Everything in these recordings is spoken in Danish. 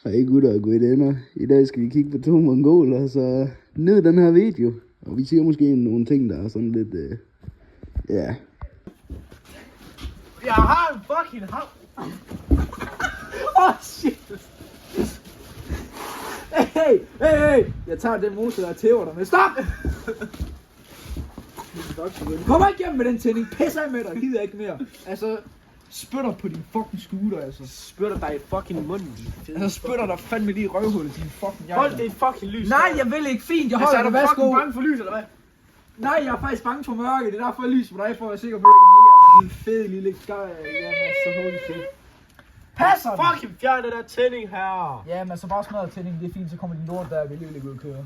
Hej gutter og gudinner. I dag skal vi kigge på 2 mongoler, så ned den her video. Og vi siger måske nogle ting, der er sådan lidt, ja. Jeg har en fucking hav. Shit. Hey. Jeg tager den motor, der tæver dig med. Stop! Kom ikke hjem med den tænding. Pisser af med dig. Gider ikke mere. Altså, spytter på din fucking scooter, altså. Spytter dig i fucking munden, Altså, spytter dig fandme lige i røvhullet, din fucking jævla. Hold det fucking lys. Nej, jeg vil ikke. Fint, jeg holder er det. du Værsgo. fucking bange for lys, eller hvad? Nej, jeg er faktisk bange for mørke. Det er derfor, jeg lyser på dig, for at jeg er sikker på, at jeg kan lide. Din fede lille gøj. Jamen, så holy shit. Passer den! Fucking fjern den der tænding her. Ja, men så bare smadret tændingen. Det er fint, så kommer din lort der, og vi alligevel ikke ud at køre.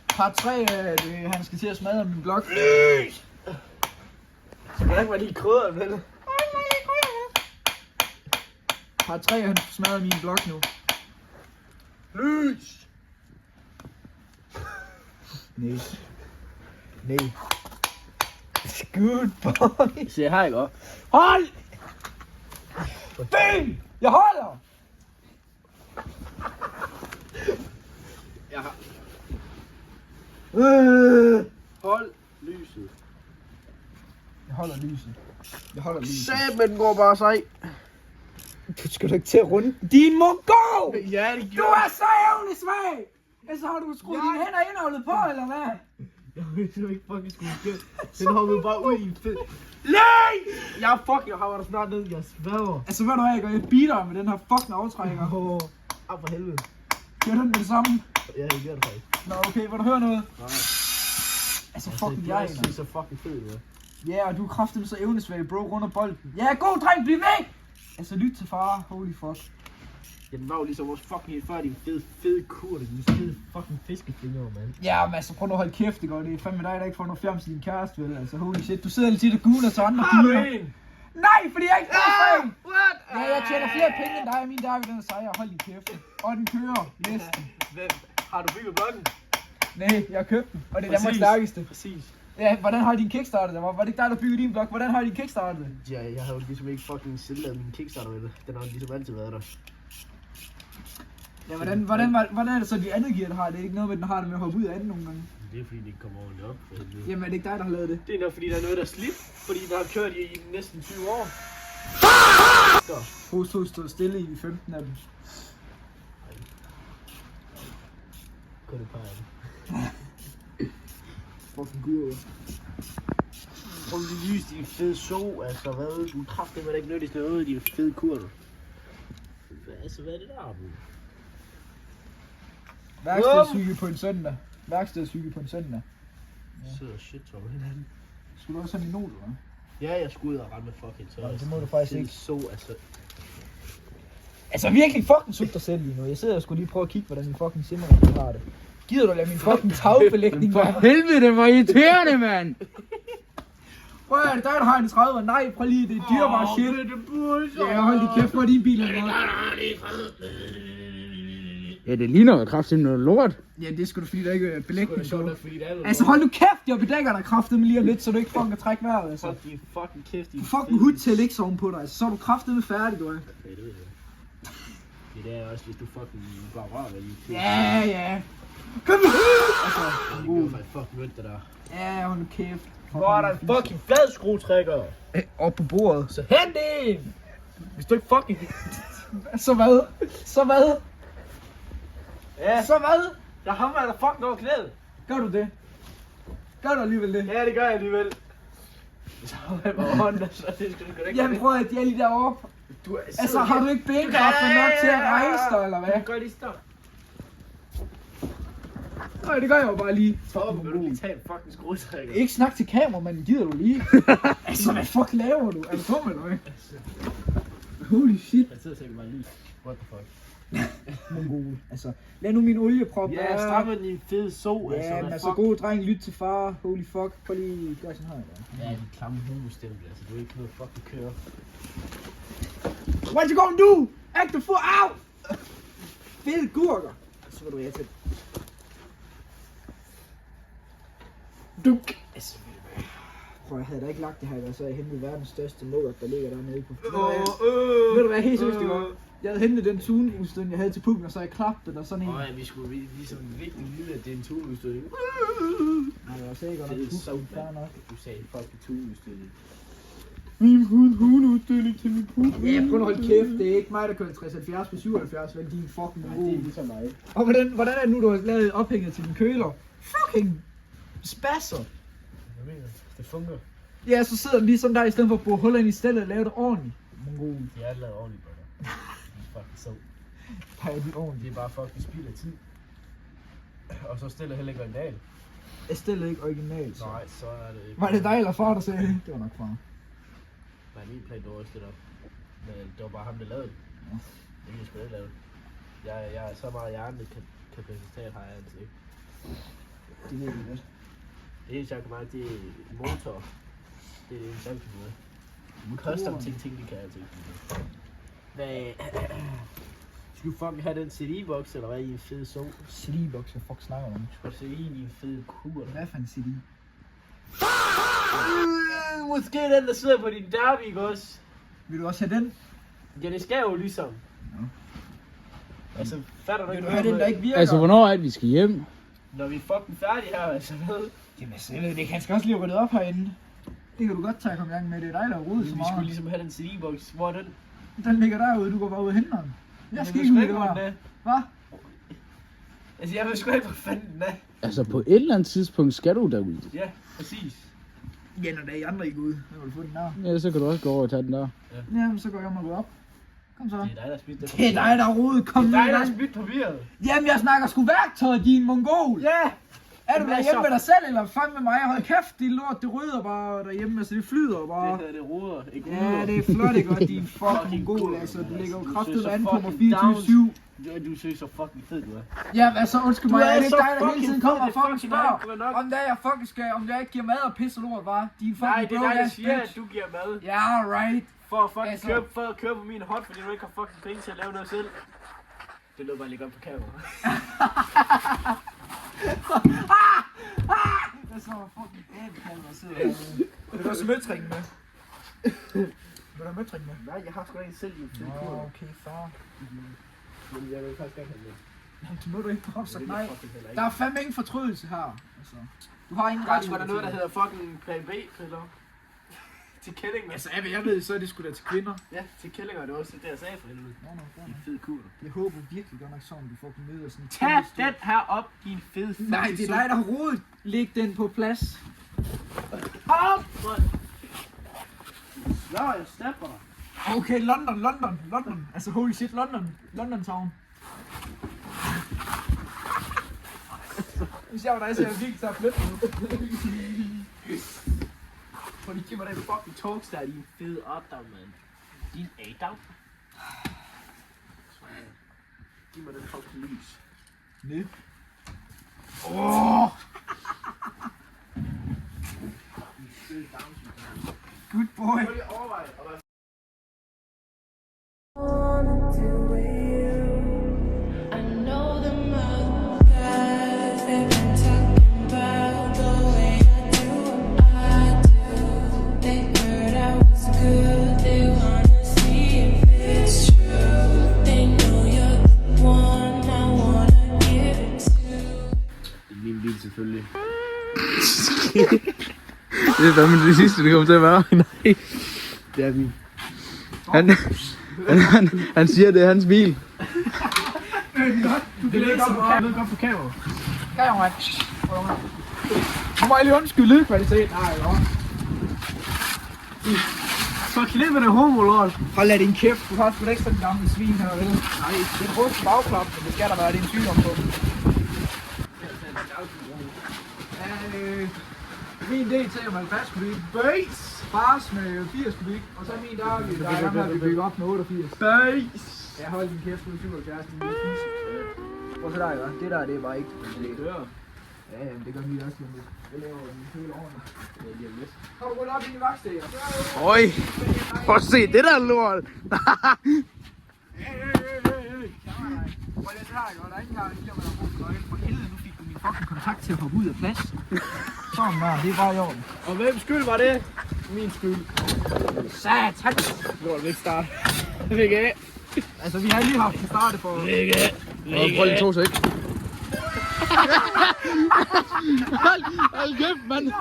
Part 3, han skal til at smadre min blok. Lys! Så kan ikke være lige krydder, vel? Part 3, han smadrer min blok nu. Lys! Nej. Good boy. Se her, ikke? Hold! Ben! Jeg holder! Jeg har... Hold lyset. Jeg holder lyset. Sæt, men den går bare sig. Du skal da ikke til at runde den. Din mongol! Ja, det Du gjorde er så ævlig svag! Altså har du skruet dine hænder indholdet på, eller hvad? jeg. Jeg ikke fucking skulle gøre. Den hoppede bare ud i en fed... Nej! Jeg fucking har været snart ned, jeg sværger. Altså ved du hvad, jeg gør? Jeg beater med den her fucking aftrækker. Af for helvede. Gør den med det samme? Ja, det gør det faktisk. Nå okay, vil du høre noget? Nej. Altså fucking jeg jeg, er så fucking fed, ja. Ja, og du er kraftigt så evnesvag, bro, rundt om bolden. Ja, god dreng, bliv væk! Altså lyt til far, holy fuck. Ja, den var jo ligesom vores fucking helt før, din fede kur, din fede fucking fiskefingre, mand. Ja, men altså prøv nu at holde kæft, det går. Det er fandme dig, der ikke får noget fjern til din kæreste, vel? Altså holy shit, du sidder lidt og guler til andre Har du piger. en? Nej, fordi jeg ikke får fame! What? Ja, jeg tjener flere penge end dig, og min der er ved den sejr. Hold din kæft. Og den kører, næsten. Har du bygget blokken? Nej, jeg har købt den, og det er Danmarks stærkeste. Præcis. Ja, hvordan har din kickstarter det? Var det ikke dig, der byggede din blok? Hvordan har din kickstarter det? Ja, jeg har jo ligesom ikke fucking selv lavet min Kickstarter med det. Den har jo ligesom altid været der. Ja, hvordan er det så, de andet gear, der har det? Er det ikke noget med, den har det med at hoppe ud af anden nogle gange? Det er fordi, det ikke kommer ordentligt op. Jamen, er det ikke dig, der har lavet det? Det er nok fordi, der er noget, der er slidt. Fordi den har kørt i næsten 20 år. Host stod stille i 15 af dem. Kun et par af dem. Fucking gud. Prøv lige lys, de er fede så, altså hvad? Du kraft det, man ikke nødt til noget, de er fede kurver. Altså, hvad er det der, bro? Værkstedsyge på en søndag. Sidder shit over hinanden. Skulle du også have min note, hva'? Ja, jeg skulle ud og ramme fucking så. Ja, det må du faktisk ikke. Så, altså. Altså virkelig fucking sult dig selv lige nu. Jeg sidder og skulle lige prøve at kigge, hvordan min fucking simmerring har det. Gider du lade min fucking tagbelægning være? For helvede, det var irriterende, mand! Prøv at der har en 30'er. Nej, prøv lige, det er dyrebare shit. Ja, hold lige kæft, hvor din bil er godt. Ja, det ligner jo kraftigt noget lort. Ja, det skal du fordi, der ikke er belægning på. Fordi det er Altså hold nu kæft, jeg bedækker dig kraftedeme lige om lidt, så du ikke fucking kan trække vejret, altså. Fuck din fucking kæft, din Fucking hud til ikke sove på dig, altså. Så er du kraftedeme færdig, du er. Ja, det ved jeg. Det er også, hvis du fucking bare rører ved lige. Ja. Kom nu! Altså, Det gør faktisk fucking ondt, det der. ja, hold nu kæft. Hvor er der en fucking flad skruetrækker? Op på bordet. Så hent en! Hvis du ikke fucking... Så hvad? Ja, Så hvad? jeg hammer dig fucking over knæet. Gør du det? Gør du alligevel det? Ja, det gør jeg alligevel. Så har jeg bare hånden, altså. Det skal du sgu da ikke. Jamen prøv at de er lige deroppe. Du er Altså har du ikke benkraften nok til at rejse dig, eller hvad? Gør lige stop. Nej, det gør jeg jo bare lige. Torben, vil du lige tage en fucking skruetrækker? Ikke snak til kameramanden, gider du lige? Altså hvad fuck laver du? Er du dum eller hvad? Holy shit. Jeg sidder og tænker bare lige. What the fuck? Mongol. Altså, lad nu min olieprop Ja, jeg strammer den i en fed så, altså. Ja, men altså god dreng, lyt til far. Holy fuck. Prøv lige gør sådan her. Ja, de klamme homostempel, altså. Du er ikke noget fucking køre. What you gonna do? Act the foot out! Fede gurker. Så vil du have til. Dunk. Altså, Prøv, jeg havde da ikke lagt det her, så jeg hentede verdens største nugget, der ligger dernede på. Ved du hvad, helt seriøst, det var? Jeg havde hentet den tuneudstødning, jeg havde til pukken, og så havde jeg klappet den, og sådan en. Vi skulle ligesom virkelig vide, at det er en tuneudstødning. Nej, jeg var sikker, at Det er det så var nok. Du sagde fucking tuneudstødning. Min hundeudstødning til min puk. Ja, prøv at holde kæft, det er ikke mig, der kører 60-70 på 77, vel din fucking Nej, det er ligesom mig. Og hvordan er det nu, du har lavet ophænget til din køler? Fucking spasser. Hvad mener du? Det fungerer. Ja, så sidder den lige sådan der, i stedet for at bruge huller ind i stedet og lave det ordentligt. Mongol. Jeg er lavet ordentligt på dig. Det er fucking så. Der er det ordentligt. Det er bare fucking spild af tid. Og så stiller heller ikke original. Jeg stiller ikke originalt. Så. Nej, så er det ikke. Var det dig eller far, der sagde det? Det var nok far. Nej, min plan var også lidt op. Men det var bare ham, der lavede det. Det kan jeg sgu ikke lave. Jeg er så meget hjernekapacitet har jeg altså ikke. Det ved vi godt. Det eneste jeg kan meget, det er motor. Det er det eneste jeg kan finde. Custom ting, det kan jeg altså ikke. Hvad? Skal du fucking have den CD-box, eller hvad i en fed så? CD-box, hvad fuck snakker du om? Skal du se ind i en fed kur? Hvad for en CD? Måske den, der sidder på din derby, ikke også? Vil du også have den? Ja, det skal jo ligesom. Ja. Altså, fatter du Vil ikke? du have den, der ikke virker? Altså, hvornår er det, vi skal hjem? Når vi er fucking færdige her, altså hvad? Jamen, jeg ved det ikke. Han skal også lige rydde op herinde. Det kan du godt tage og komme i gang med. Det er dig, der har rodet så Vi meget. skulle ligesom have den CD-box. Hvor er den? Den ligger derude. Du går bare ud og henter den. Jeg skal ved ikke sgu ud hvor der. den er. Hvad? Altså, jeg ved sgu ikke, hvor fanden den er. Altså, på et eller andet tidspunkt skal du derud. Ja, præcis. Ja, når der er I andre ikke ude. Så vil du få den der. Ja, så kan du også gå over og tage den der. Jamen, så går jeg mig op. Kom så. Det er dig, der har spydt det. Det er dig, der har rodet. Kom Det nu er dig, i der har gang. spydt papiret. Jamen, jeg snakker sgu værktøj, din mongol. Ja! Er du Jamen, derhjemme så- med dig selv, eller fuck med mig? Hold kæft, det lort, det rydder bare derhjemme. Altså, det flyder bare. Det hedder det roder, ikke Ja, ruder. det er flot, ikke? Og din fucking mongol, altså. Du ligger jo kraftigt an på mig 24/7. Du synes så fucking fed, du er. Ja, altså, undskyld mig, Du er er det ikke så dig, der hele fucking tiden fed, kommer og det er fucking fucking nok, spørger, nok. om det er, jeg fucking skal, om det er, ikke giver mad og pisse lort, var? Din Nej, fucking det er broke dig, der ass siger, bitch. at du giver mad. Ja, right. For at fucking Altså- køre på min hot, fordi du ikke har fucking penge til at lave noget selv. Det lød bare lige godt på kamera. Jeg så fucking æbekald, der sidder herude. Vil du også møtringen med? Vil du have møtringen med? Nej, jeg har sgu da ikke selv i en fed Nå, kur. okay, far. Men jeg vil faktisk gerne have det. Jamen, det må du ikke droppe, så Det nej. er fucking heller Der ikke. er fandme ingen fortrydelse her. Altså, du har ingen Faktisk var der noget, der hedder fucking plan B-piller. Til kællinger. Altså, af hvad jeg ved, så er det sgu da til kvinder. Ja, til kællinger, det var også det, jeg sagde for helvede. Nå, En fed kur. jeg håber virkelig godt nok sådan, du får den ned og sådan. Tag den her op, din fede fucking Nej, det er dig, der har rodet. Læg den på plads. Hop! Nå, jeg snapper dig. Okay, London. Altså, holy shit, London Town. Hvis jeg var dig, så jeg virkelig tager flytte nu. Prøv lige, giv mig den fucking talkstar, din fede up-down, mand. Din A-down. Giv mig den fucking lys. Næ. Åh! Good boy. Prøv lige at overveje at være I know the mothers, they've been talking about the way I do. They heard I was good, they wanna see if it's true. They know you're the one I wanna give it to. i min bil selvfølgelig. Det er fandme det sidste, det kommer til at være. Nej. Det er min. Han siger, det er hans bil. Det lød godt på kamera. Ja, mand. Nu må jeg lige undskylde lydkvalitet. Nej, jo. Så klipper det homo-lort. Hold af din kæft, du har sgu da ikke sådan en gammel svin her, vel? Nej, det er en rustet bagklap, men det skal der være, det er en sygdom på. Min del til om 50 kubik. Base! Bars med 80 kubik, og så min der er ham her, vi bygger op med 88. Base! Jeg holder din kæft ud 77, din lille fis. Prøv så der, ja. Det der, det er bare ikke. Det kører. Ja, jamen, det gør vi også lige om lidt. Jeg laver en køle over dig. Det er lige om lidt. Kom du rundt op i din vagtsteg. Øj, prøv at se det der lort. Prøv lige at tage, der er ingen her, der giver mig der brug for nøgle. For helvede, nu fik du min fucking kontakt til at hoppe ud af plads. Sådan der, det er bare i orden. Og hvem skyld var det? Min skyld. Satan! Nu er det ikke start. Væk af. Altså, vi har lige haft den startet for... Væk af. Og prøv lige 2 sek. Hold kæft, mand.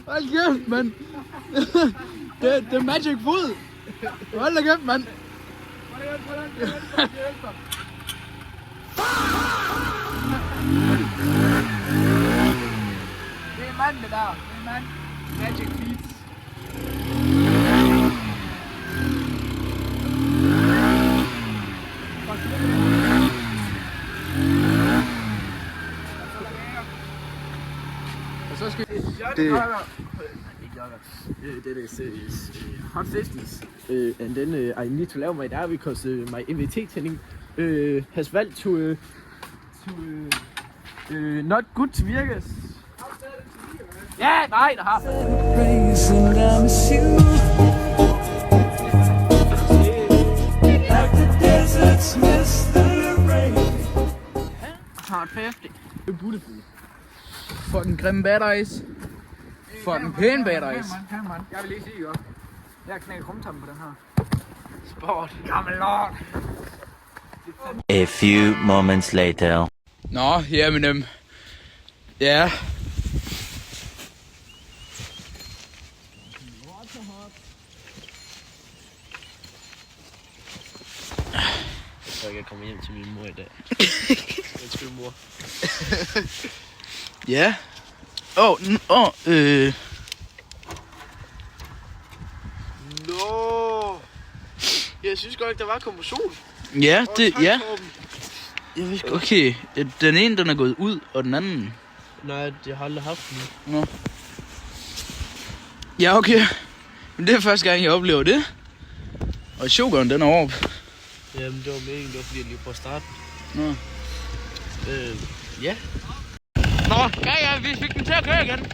Hold kæft, mand. Det er magic fod. Hold da kæft, mand. Det er mand, det der. Det er mand. Magic feats. Og så skal That is hot 50s, and then I need to level my dad because my MVT training has valgt to not good to virke. Ja, nej, der har. Racing down the chute like the deserts miss the rain. Hot 50. Beautiful. fucking grimme bad eyes. Fucking pæne bad eyes. Kan man. Jeg vil lige sige, jo. Jeg har knækket krumtammen på den her. Sport. Gammel lort. A few moments later. Nå, jamen, ja. Så jeg kan komme hjem til min mor i dag. Undskyld, mor. Ja. Nå. Jeg synes godt ikke, der var kommet sol. Ja, det, ja. Torben. Jeg ved ikke, okay. Den ene, den er gået ud, og den anden... Nej, jeg har aldrig haft den. Nå. Ja, okay. Men det er første gang, jeg oplever det. Og Shogun, den er oppe. Jamen, det var meningen, det var fordi, jeg lige prøvede at starte. Nå. Ja. Nå, ja, vi fik den til at køre igen.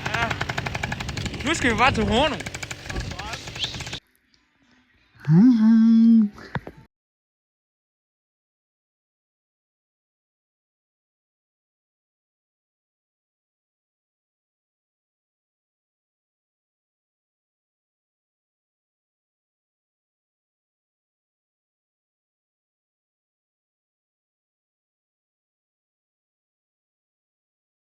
Ja. Nu skal vi bare til Horno. Hej, hej.